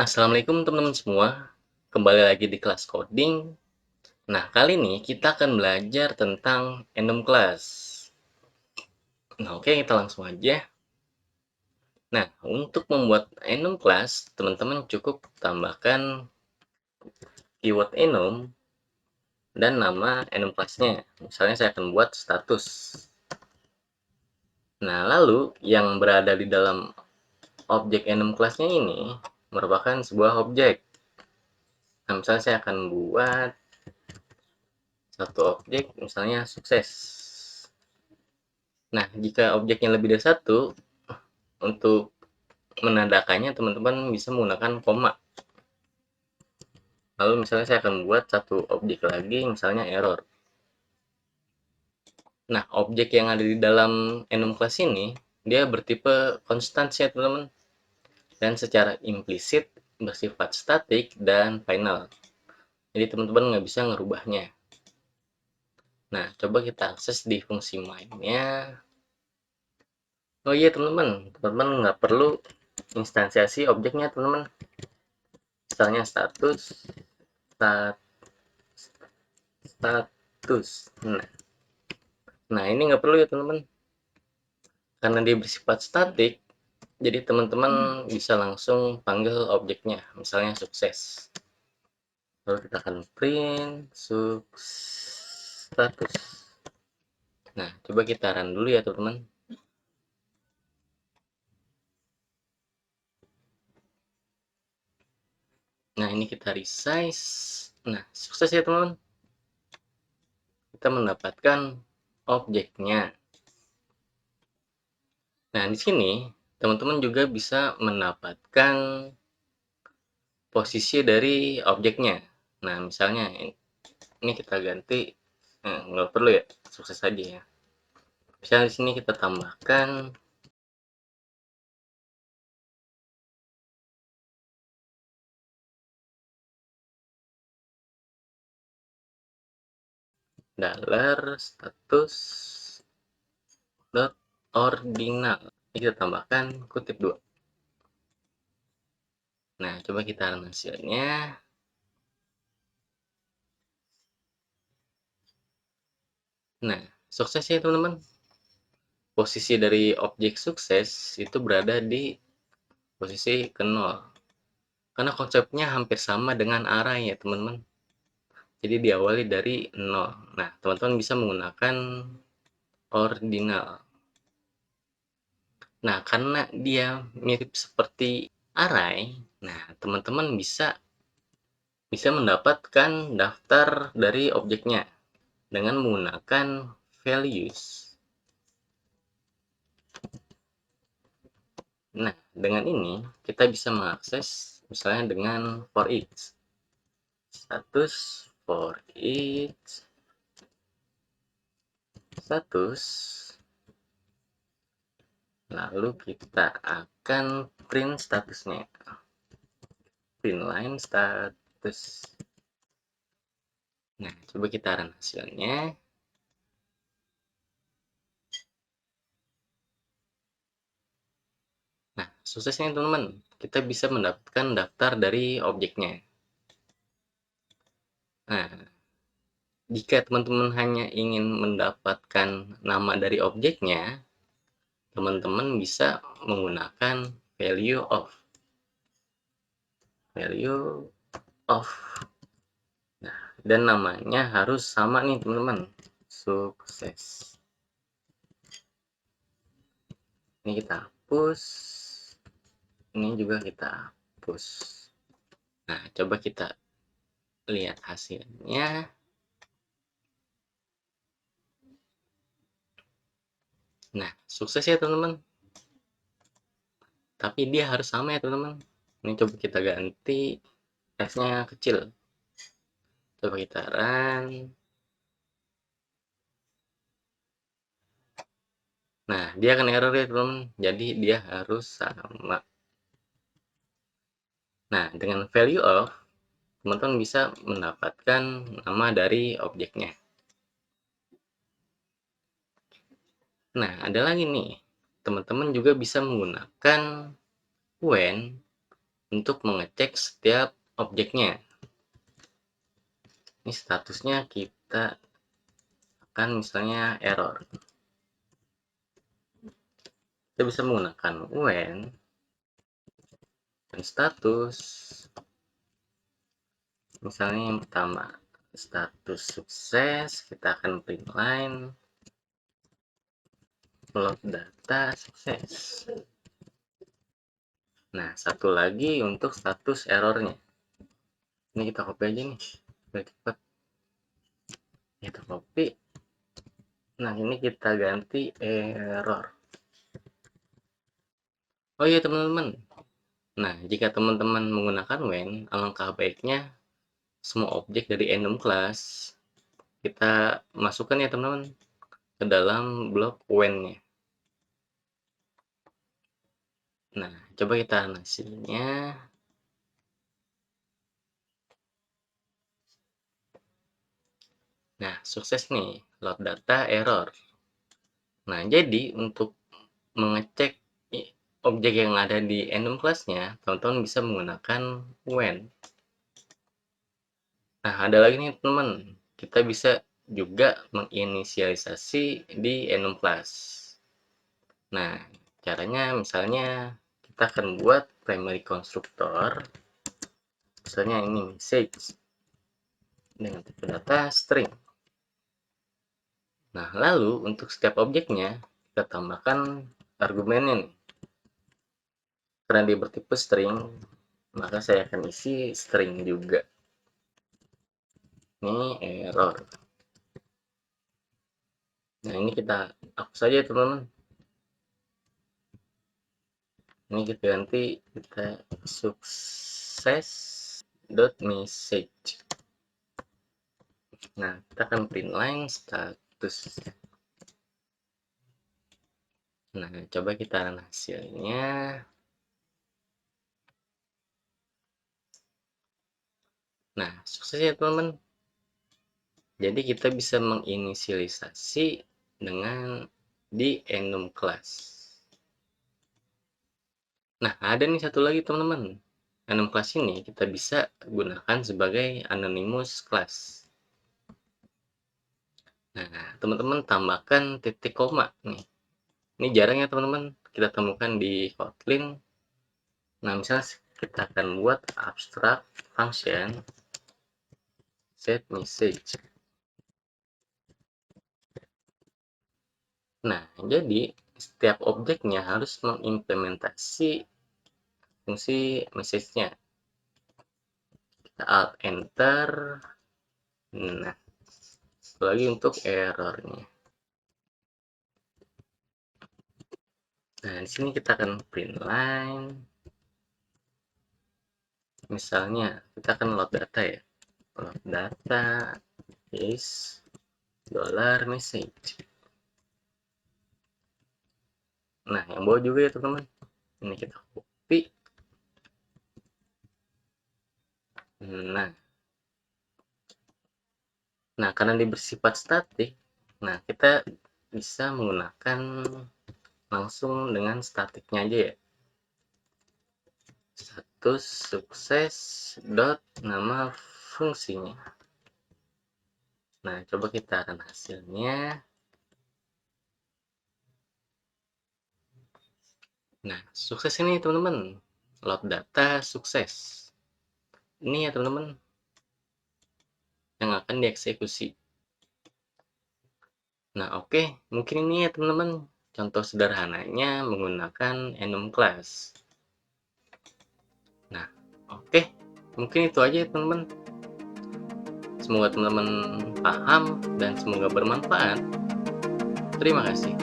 Assalamualaikum teman-teman semua, kembali lagi di kelas coding. Nah, kali ini kita akan belajar tentang enum class. Nah, oke, kita langsung aja. Nah, untuk membuat enum class, teman-teman cukup tambahkan keyword enum dan nama enum class-nya. Misalnya saya akan buat status. Nah, lalu yang berada di dalam objek enum class-nya ini merupakan sebuah objek. Nah, misalnya saya akan buat satu objek, misalnya sukses. Nah, jika objeknya lebih dari satu, untuk menandakannya teman-teman bisa menggunakan koma. Lalu misalnya saya akan buat satu objek lagi, misalnya error. Nah, objek yang ada di dalam enum class ini, dia bertipe konstansi ya teman-teman. Dan secara implisit bersifat statik dan final. Jadi teman-teman nggak bisa ngerubahnya. Nah, coba kita akses di fungsi main-nya. Oh iya teman-teman nggak perlu instansiasi objeknya teman-teman. Misalnya status, status. Nah, ini nggak perlu ya teman-teman. Karena dia bersifat statik, jadi teman-teman bisa langsung panggil objeknya. Misalnya sukses. Lalu kita akan print status. Nah, coba kita run dulu ya teman-teman. Nah, ini kita resize. Nah, sukses ya teman-teman. Kita mendapatkan objeknya. Nah, di sini teman-teman juga bisa mendapatkan posisi dari objeknya. Nah, misalnya ini kita ganti, nggak perlu ya, sukses saja ya. Misalnya di sini kita tambahkan dollar status dot ordinal. Ini kita tambahkan kutip 2. Nah, coba kita run hasilnya. Nah, sukses ya teman-teman. Posisi dari objek sukses itu berada di posisi ke 0. Karena konsepnya hampir sama dengan array ya teman-teman. Jadi diawali dari 0. Nah, teman-teman bisa menggunakan ordinal. Nah, karena dia mirip seperti array, nah teman-teman bisa mendapatkan daftar dari objeknya dengan menggunakan values. Nah, dengan ini kita bisa mengakses misalnya dengan for each. Status for each status. Lalu kita akan print statusnya. Print line status. Nah, coba kita run hasilnya. Nah, suksesnya teman-teman, kita bisa mendapatkan daftar dari objeknya. Nah, jika teman-teman hanya ingin mendapatkan nama dari objeknya, teman-teman bisa menggunakan value of. Value of. Nah, dan namanya harus sama nih teman-teman. Sukses. Ini kita hapus. Ini juga kita hapus. Nah, coba kita lihat hasilnya. Nah, sukses ya teman-teman. Tapi dia harus sama ya teman-teman. Ini coba kita ganti S-nya kecil. Coba kita run. Nah, dia akan error ya teman-teman. Jadi dia harus sama. Nah, dengan value of, teman-teman bisa mendapatkan nama dari objeknya. Nah, ada lagi nih. Teman-teman juga bisa menggunakan when untuk mengecek setiap objeknya. Ini statusnya kita akan misalnya error. Kita bisa menggunakan when dan status. Misalnya yang pertama, status sukses, kita akan print line load data sukses. Nah, satu lagi untuk status errornya. Ini kita copy aja nih, biar cepat. Kita copy. Nah, ini kita ganti error. Oh iya teman-teman. Nah, jika teman-teman menggunakan when, alangkah baiknya semua objek dari enum class kita masukkan ya teman-teman ke dalam blok when-nya. Nah, coba kita hasilnya. Nah, sukses nih, load data error. Nah, jadi untuk mengecek objek yang ada di enum class-nya, teman-teman bisa menggunakan when. Nah, ada lagi nih teman, kita bisa juga menginisialisasi di enum class. Nah, caranya misalnya kita akan buat primary constructor, misalnya ini message dengan tipe data string. Nah, lalu untuk setiap objeknya kita tambahkan argumennya nih. Karena dia bertipe string, maka saya akan isi string juga. Ini error. Nah, ini kita hapus saja teman-teman. Ini kita ganti, kita sukses dot message. Nah, kita akan print line status. Nah, coba kita run hasilnya. Nah, sukses ya teman-teman. Jadi kita bisa menginisialisasi dengan di enum class. Nah, ada nih satu lagi teman-teman. Enum class ini kita bisa gunakan sebagai anonymous class. Nah, teman-teman tambahkan titik koma nih. Ini jarang ya teman-teman kita temukan di Kotlin. Nah, misalnya kita akan buat abstract function set message. Nah, jadi setiap objeknya harus mengimplementasi fungsi message-nya. Kita alt enter. Nah, lagi untuk errornya. Nah, di sini kita akan print line. Misalnya, kita akan load data ya. Load data is $message. Nah, yang bawah juga ya teman-teman. Ini kita copy. Nah, karena dia bersifat statik, nah kita bisa menggunakan langsung dengan statiknya aja ya. Status sukses dot nama fungsinya. Nah, coba kita run hasilnya. Nah, sukses ini teman-teman. Load data sukses. Ini ya teman-teman yang akan dieksekusi. Nah, oke. Mungkin ini ya teman-teman contoh sederhananya menggunakan enum class. Nah, oke. Mungkin itu aja ya teman-teman. Semoga teman-teman paham dan semoga bermanfaat. Terima kasih.